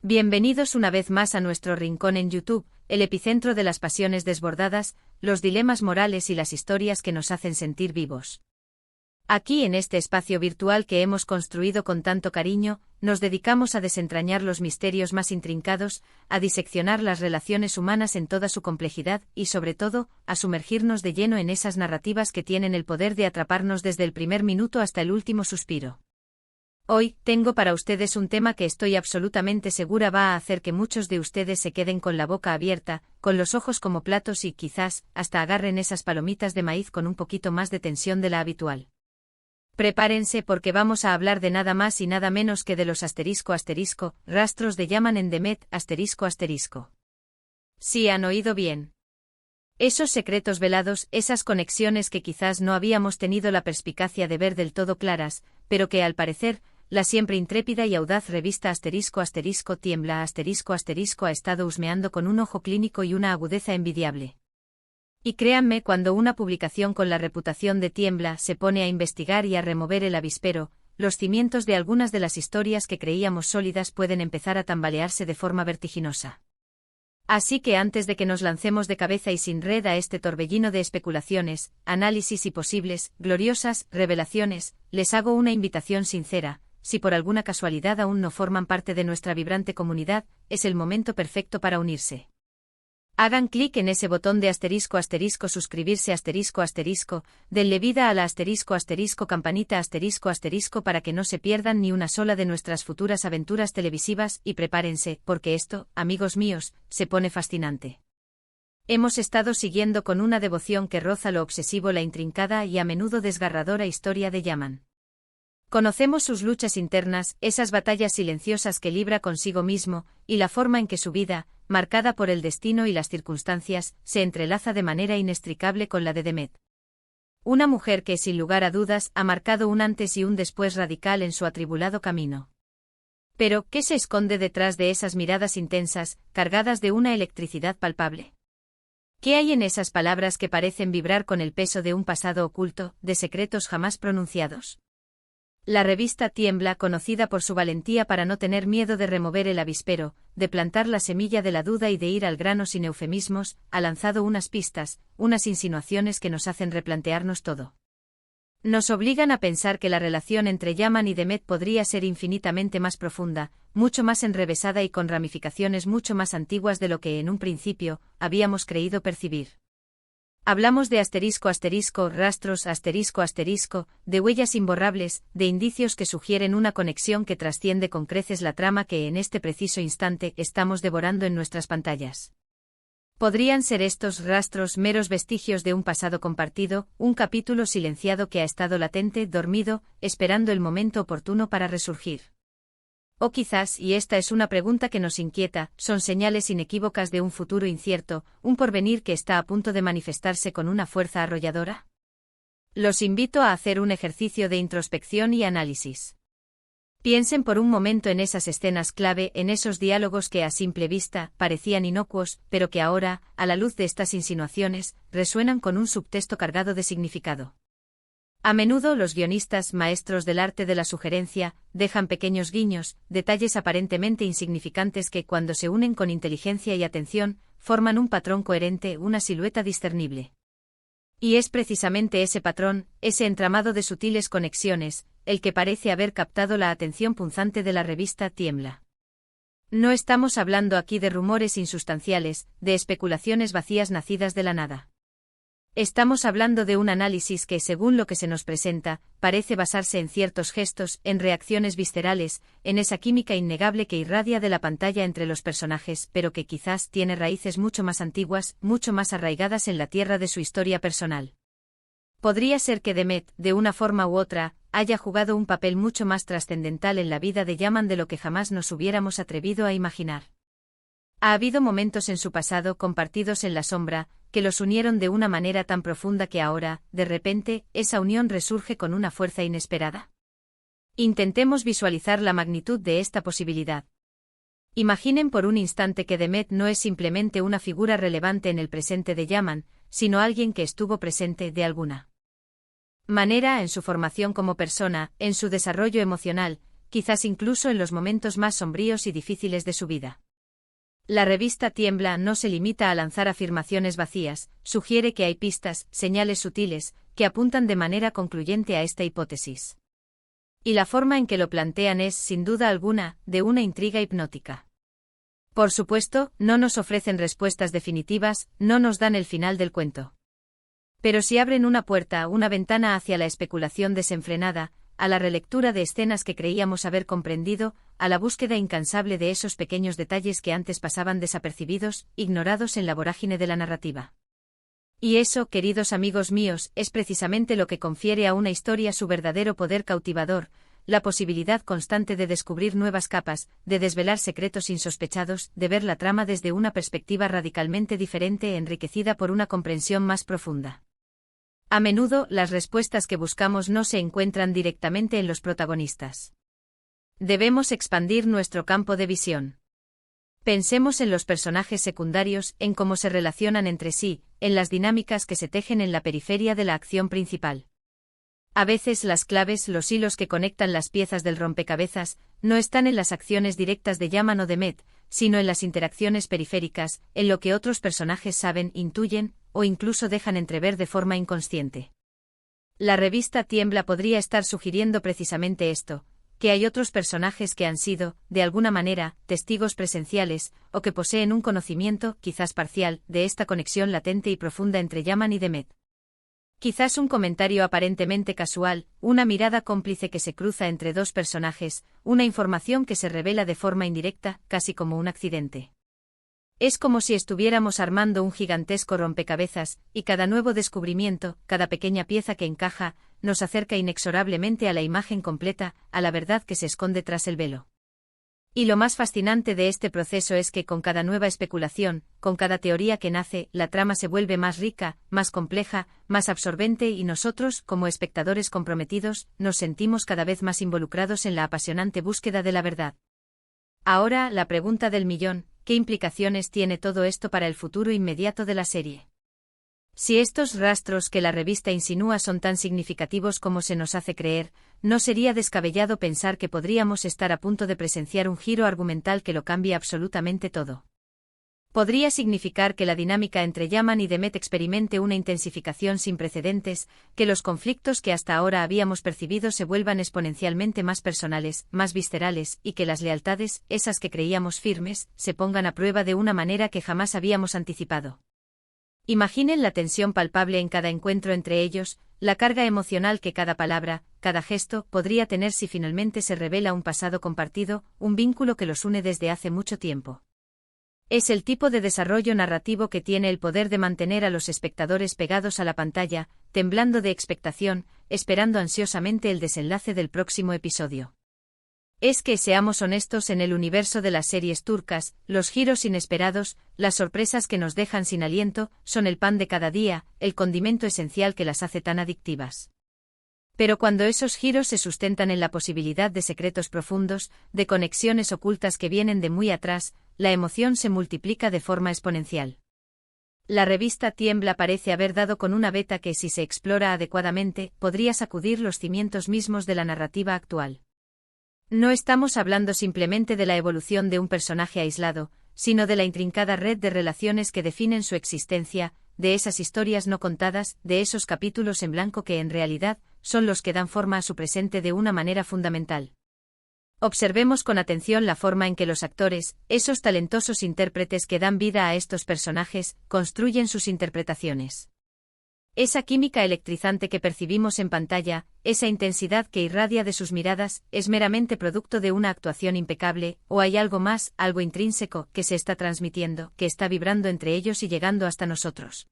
Bienvenidos una vez más a nuestro rincón en YouTube, el epicentro de las pasiones desbordadas, los dilemas morales y las historias que nos hacen sentir vivos. Aquí en este espacio virtual que hemos construido con tanto cariño, nos dedicamos a desentrañar los misterios más intrincados, a diseccionar las relaciones humanas en toda su complejidad y sobre todo, a sumergirnos de lleno en esas narrativas que tienen el poder de atraparnos desde el primer minuto hasta el último suspiro. Hoy, tengo para ustedes un tema que estoy absolutamente segura va a hacer que muchos de ustedes se queden con la boca abierta, con los ojos como platos y quizás, hasta agarren esas palomitas de maíz con un poquito más de tensión de la habitual. Prepárense porque vamos a hablar de nada más y nada menos que de los ***, rastros de Yaman en Demet ***. Sí han oído bien. Esos secretos velados, esas conexiones que quizás no habíamos tenido la perspicacia de ver del todo claras, pero que al parecer, la siempre intrépida y audaz revista ***Tiembla *** ha estado husmeando con un ojo clínico y una agudeza envidiable. Y créanme, cuando una publicación con la reputación de Tiembla se pone a investigar y a remover el avispero, los cimientos de algunas de las historias que creíamos sólidas pueden empezar a tambalearse de forma vertiginosa. Así que antes de que nos lancemos de cabeza y sin red a este torbellino de especulaciones, análisis y posibles, gloriosas, revelaciones, les hago una invitación sincera. Si por alguna casualidad aún no forman parte de nuestra vibrante comunidad, es el momento perfecto para unirse. Hagan clic en ese botón de *** suscribirse ***, denle vida a la *** campanita *** para que no se pierdan ni una sola de nuestras futuras aventuras televisivas y prepárense, porque esto, amigos míos, se pone fascinante. Hemos estado siguiendo con una devoción que roza lo obsesivo la intrincada y a menudo desgarradora historia de Yaman. Conocemos sus luchas internas, esas batallas silenciosas que libra consigo mismo, y la forma en que su vida, marcada por el destino y las circunstancias, se entrelaza de manera inextricable con la de Demet. Una mujer que, sin lugar a dudas, ha marcado un antes y un después radical en su atribulado camino. Pero, ¿qué se esconde detrás de esas miradas intensas, cargadas de una electricidad palpable? ¿Qué hay en esas palabras que parecen vibrar con el peso de un pasado oculto, de secretos jamás pronunciados? La revista Tiembla, conocida por su valentía para no tener miedo de remover el avispero, de plantar la semilla de la duda y de ir al grano sin eufemismos, ha lanzado unas pistas, unas insinuaciones que nos hacen replantearnos todo. Nos obligan a pensar que la relación entre Yaman y Demet podría ser infinitamente más profunda, mucho más enrevesada y con ramificaciones mucho más antiguas de lo que en un principio habíamos creído percibir. Hablamos de rastros de huellas imborrables, de indicios que sugieren una conexión que trasciende con creces la trama que en este preciso instante estamos devorando en nuestras pantallas. ¿Podrían ser estos rastros meros vestigios de un pasado compartido, un capítulo silenciado que ha estado latente, dormido, esperando el momento oportuno para resurgir? O quizás, y esta es una pregunta que nos inquieta, son señales inequívocas de un futuro incierto, un porvenir que está a punto de manifestarse con una fuerza arrolladora. Los invito a hacer un ejercicio de introspección y análisis. Piensen por un momento en esas escenas clave, en esos diálogos que a simple vista parecían inocuos, pero que ahora, a la luz de estas insinuaciones, resuenan con un subtexto cargado de significado. A menudo los guionistas, maestros del arte de la sugerencia, dejan pequeños guiños, detalles aparentemente insignificantes que, cuando se unen con inteligencia y atención, forman un patrón coherente, una silueta discernible. Y es precisamente ese patrón, ese entramado de sutiles conexiones, el que parece haber captado la atención punzante de la revista Tiembla. No estamos hablando aquí de rumores insustanciales, de especulaciones vacías nacidas de la nada. Estamos hablando de un análisis que, según lo que se nos presenta, parece basarse en ciertos gestos, en reacciones viscerales, en esa química innegable que irradia de la pantalla entre los personajes, pero que quizás tiene raíces mucho más antiguas, mucho más arraigadas en la tierra de su historia personal. Podría ser que Demet, de una forma u otra, haya jugado un papel mucho más trascendental en la vida de Yaman de lo que jamás nos hubiéramos atrevido a imaginar. Ha habido momentos en su pasado compartidos en la sombra, que los unieron de una manera tan profunda que ahora, de repente, esa unión resurge con una fuerza inesperada. Intentemos visualizar la magnitud de esta posibilidad. Imaginen por un instante que Demet no es simplemente una figura relevante en el presente de Yaman, sino alguien que estuvo presente de alguna manera en su formación como persona, en su desarrollo emocional, quizás incluso en los momentos más sombríos y difíciles de su vida. La revista Tiembla no se limita a lanzar afirmaciones vacías, sugiere que hay pistas, señales sutiles, que apuntan de manera concluyente a esta hipótesis. Y la forma en que lo plantean es, sin duda alguna, de una intriga hipnótica. Por supuesto, no nos ofrecen respuestas definitivas, no nos dan el final del cuento. Pero sí abren una puerta, una ventana hacia la especulación desenfrenada, a la relectura de escenas que creíamos haber comprendido, a la búsqueda incansable de esos pequeños detalles que antes pasaban desapercibidos, ignorados en la vorágine de la narrativa. Y eso, queridos amigos míos, es precisamente lo que confiere a una historia su verdadero poder cautivador, la posibilidad constante de descubrir nuevas capas, de desvelar secretos insospechados, de ver la trama desde una perspectiva radicalmente diferente enriquecida por una comprensión más profunda. A menudo, las respuestas que buscamos no se encuentran directamente en los protagonistas. Debemos expandir nuestro campo de visión. Pensemos en los personajes secundarios, en cómo se relacionan entre sí, en las dinámicas que se tejen en la periferia de la acción principal. A veces las claves, los hilos que conectan las piezas del rompecabezas, no están en las acciones directas de Yaman o de Met, sino en las interacciones periféricas, en lo que otros personajes saben, intuyen, o incluso dejan entrever de forma inconsciente. La revista Tiembla podría estar sugiriendo precisamente esto, que hay otros personajes que han sido, de alguna manera, testigos presenciales, o que poseen un conocimiento, quizás parcial, de esta conexión latente y profunda entre Yaman y Demet. Quizás un comentario aparentemente casual, una mirada cómplice que se cruza entre dos personajes, una información que se revela de forma indirecta, casi como un accidente. Es como si estuviéramos armando un gigantesco rompecabezas, y cada nuevo descubrimiento, cada pequeña pieza que encaja, nos acerca inexorablemente a la imagen completa, a la verdad que se esconde tras el velo. Y lo más fascinante de este proceso es que con cada nueva especulación, con cada teoría que nace, la trama se vuelve más rica, más compleja, más absorbente y nosotros, como espectadores comprometidos, nos sentimos cada vez más involucrados en la apasionante búsqueda de la verdad. Ahora, la pregunta del millón, ¿qué implicaciones tiene todo esto para el futuro inmediato de la serie? Si estos rastros que la revista insinúa son tan significativos como se nos hace creer, no sería descabellado pensar que podríamos estar a punto de presenciar un giro argumental que lo cambie absolutamente todo. Podría significar que la dinámica entre Yaman y Demet experimente una intensificación sin precedentes, que los conflictos que hasta ahora habíamos percibido se vuelvan exponencialmente más personales, más viscerales, y que las lealtades, esas que creíamos firmes, se pongan a prueba de una manera que jamás habíamos anticipado. Imaginen la tensión palpable en cada encuentro entre ellos, la carga emocional que cada palabra, cada gesto, podría tener si finalmente se revela un pasado compartido, un vínculo que los une desde hace mucho tiempo. Es el tipo de desarrollo narrativo que tiene el poder de mantener a los espectadores pegados a la pantalla, temblando de expectación, esperando ansiosamente el desenlace del próximo episodio. Es que, seamos honestos, en el universo de las series turcas, los giros inesperados, las sorpresas que nos dejan sin aliento, son el pan de cada día, el condimento esencial que las hace tan adictivas. Pero cuando esos giros se sustentan en la posibilidad de secretos profundos, de conexiones ocultas que vienen de muy atrás, la emoción se multiplica de forma exponencial. La revista Tiembla parece haber dado con una veta que, si se explora adecuadamente, podría sacudir los cimientos mismos de la narrativa actual. No estamos hablando simplemente de la evolución de un personaje aislado, sino de la intrincada red de relaciones que definen su existencia, de esas historias no contadas, de esos capítulos en blanco que en realidad son los que dan forma a su presente de una manera fundamental. Observemos con atención la forma en que los actores, esos talentosos intérpretes que dan vida a estos personajes, construyen sus interpretaciones. Esa química electrizante que percibimos en pantalla, esa intensidad que irradia de sus miradas, ¿es meramente producto de una actuación impecable, o hay algo más, algo intrínseco, que se está transmitiendo, que está vibrando entre ellos y llegando hasta nosotros?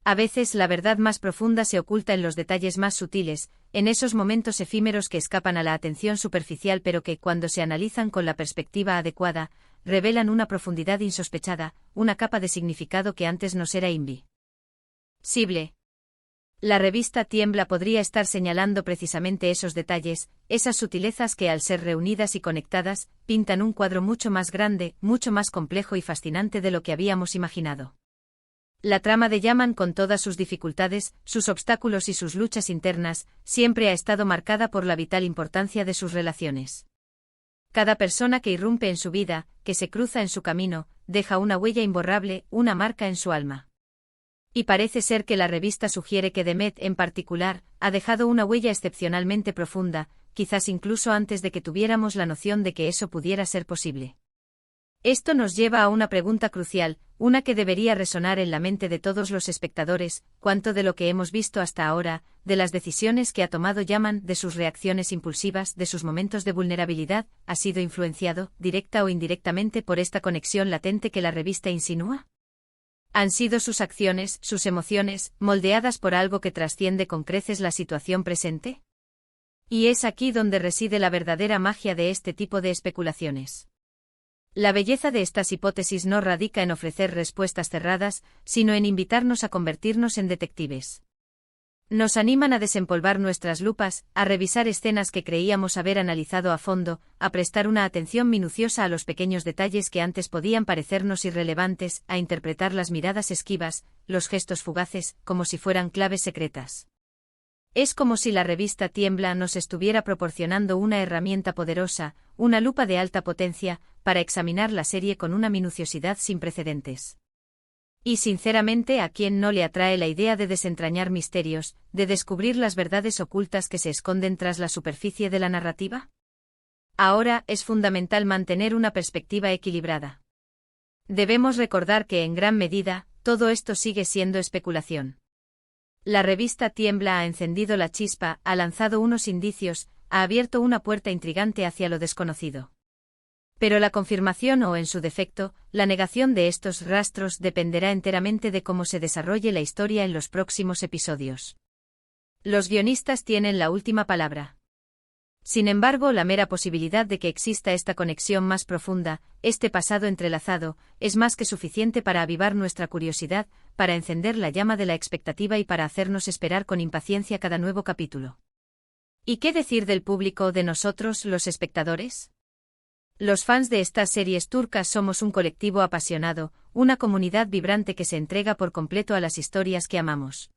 A veces la verdad más profunda se oculta en los detalles más sutiles, en esos momentos efímeros que escapan a la atención superficial pero que, cuando se analizan con la perspectiva adecuada, revelan una profundidad insospechada, una capa de significado que antes nos era invisible. La revista Tiembla podría estar señalando precisamente esos detalles, esas sutilezas que, al ser reunidas y conectadas, pintan un cuadro mucho más grande, mucho más complejo y fascinante de lo que habíamos imaginado. La trama de Yaman, con todas sus dificultades, sus obstáculos y sus luchas internas, siempre ha estado marcada por la vital importancia de sus relaciones. Cada persona que irrumpe en su vida, que se cruza en su camino, deja una huella imborrable, una marca en su alma. Y parece ser que la revista sugiere que Demet, en particular, ha dejado una huella excepcionalmente profunda, quizás incluso antes de que tuviéramos la noción de que eso pudiera ser posible. Esto nos lleva a una pregunta crucial, una que debería resonar en la mente de todos los espectadores: ¿cuánto de lo que hemos visto hasta ahora, de las decisiones que ha tomado Yaman, de sus reacciones impulsivas, de sus momentos de vulnerabilidad, ha sido influenciado, directa o indirectamente, por esta conexión latente que la revista insinúa? ¿Han sido sus acciones, sus emociones, moldeadas por algo que trasciende con creces la situación presente? Y es aquí donde reside la verdadera magia de este tipo de especulaciones. La belleza de estas hipótesis no radica en ofrecer respuestas cerradas, sino en invitarnos a convertirnos en detectives. Nos animan a desempolvar nuestras lupas, a revisar escenas que creíamos haber analizado a fondo, a prestar una atención minuciosa a los pequeños detalles que antes podían parecernos irrelevantes, a interpretar las miradas esquivas, los gestos fugaces, como si fueran claves secretas. Es como si la revista Tiembla nos estuviera proporcionando una herramienta poderosa, una lupa de alta potencia, para examinar la serie con una minuciosidad sin precedentes. Y sinceramente, ¿a quién no le atrae la idea de desentrañar misterios, de descubrir las verdades ocultas que se esconden tras la superficie de la narrativa? Ahora, es fundamental mantener una perspectiva equilibrada. Debemos recordar que, en gran medida, todo esto sigue siendo especulación. La revista Tiembla ha encendido la chispa, ha lanzado unos indicios, ha abierto una puerta intrigante hacia lo desconocido. Pero la confirmación o, en su defecto, la negación de estos rastros dependerá enteramente de cómo se desarrolle la historia en los próximos episodios. Los guionistas tienen la última palabra. Sin embargo, la mera posibilidad de que exista esta conexión más profunda, este pasado entrelazado, es más que suficiente para avivar nuestra curiosidad, para encender la llama de la expectativa y para hacernos esperar con impaciencia cada nuevo capítulo. ¿Y qué decir del público, de nosotros, los espectadores? Los fans de estas series turcas somos un colectivo apasionado, una comunidad vibrante que se entrega por completo a las historias que amamos.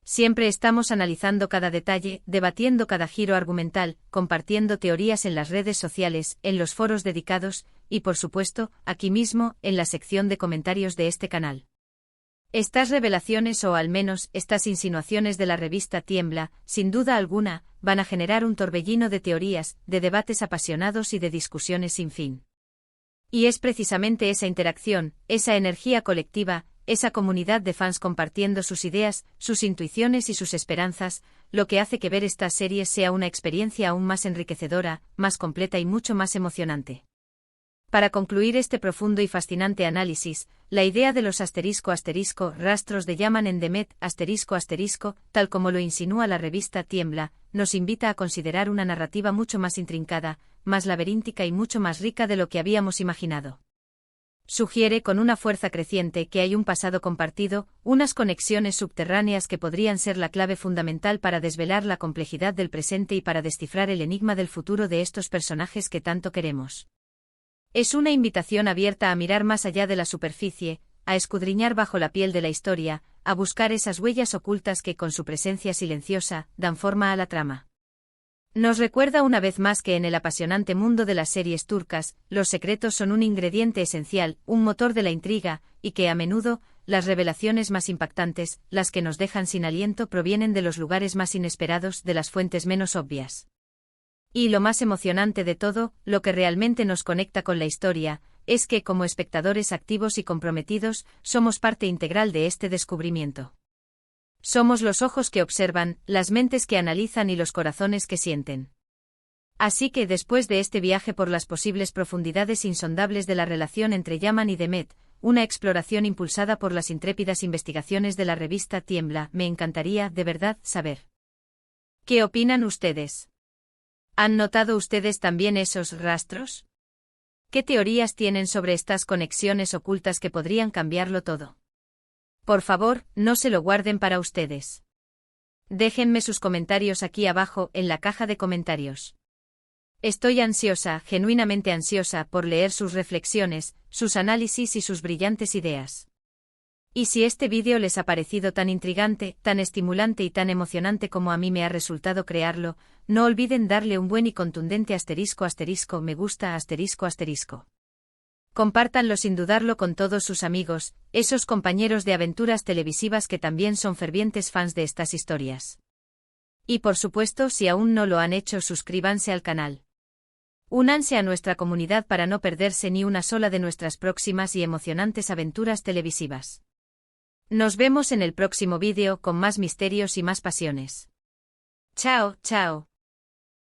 Siempre estamos analizando cada detalle, debatiendo cada giro argumental, compartiendo teorías en las redes sociales, en los foros dedicados, y por supuesto, aquí mismo, en la sección de comentarios de este canal. Estas revelaciones, o al menos, estas insinuaciones de la revista Tiembla, sin duda alguna, van a generar un torbellino de teorías, de debates apasionados y de discusiones sin fin. Y es precisamente esa interacción, esa energía colectiva, esa comunidad de fans compartiendo sus ideas, sus intuiciones y sus esperanzas, lo que hace que ver estas series sea una experiencia aún más enriquecedora, más completa y mucho más emocionante. Para concluir este profundo y fascinante análisis, la idea de los rastros de Yaman en Demet, tal como lo insinúa la revista Tiembla, nos invita a considerar una narrativa mucho más intrincada, más laberíntica y mucho más rica de lo que habíamos imaginado. Sugiere con una fuerza creciente que hay un pasado compartido, unas conexiones subterráneas que podrían ser la clave fundamental para desvelar la complejidad del presente y para descifrar el enigma del futuro de estos personajes que tanto queremos. Es una invitación abierta a mirar más allá de la superficie, a escudriñar bajo la piel de la historia, a buscar esas huellas ocultas que, con su presencia silenciosa, dan forma a la trama. Nos recuerda una vez más que en el apasionante mundo de las series turcas, los secretos son un ingrediente esencial, un motor de la intriga, y que a menudo, las revelaciones más impactantes, las que nos dejan sin aliento, provienen de los lugares más inesperados, de las fuentes menos obvias. Y lo más emocionante de todo, lo que realmente nos conecta con la historia, es que, como espectadores activos y comprometidos, somos parte integral de este descubrimiento. Somos los ojos que observan, las mentes que analizan y los corazones que sienten. Así que, después de este viaje por las posibles profundidades insondables de la relación entre Yaman y Demet, una exploración impulsada por las intrépidas investigaciones de la revista Tiembla, me encantaría, de verdad, saber. ¿Qué opinan ustedes? ¿Han notado ustedes también esos rastros? ¿Qué teorías tienen sobre estas conexiones ocultas que podrían cambiarlo todo? Por favor, no se lo guarden para ustedes. Déjenme sus comentarios aquí abajo, en la caja de comentarios. Estoy ansiosa, genuinamente ansiosa, por leer sus reflexiones, sus análisis y sus brillantes ideas. Y si este vídeo les ha parecido tan intrigante, tan estimulante y tan emocionante como a mí me ha resultado crearlo, no olviden darle un buen y contundente **me gusta **. Compártanlo sin dudarlo con todos sus amigos, esos compañeros de aventuras televisivas que también son fervientes fans de estas historias. Y por supuesto, si aún no lo han hecho, suscríbanse al canal. Únanse a nuestra comunidad para no perderse ni una sola de nuestras próximas y emocionantes aventuras televisivas. Nos vemos en el próximo vídeo con más misterios y más pasiones. Chao, chao.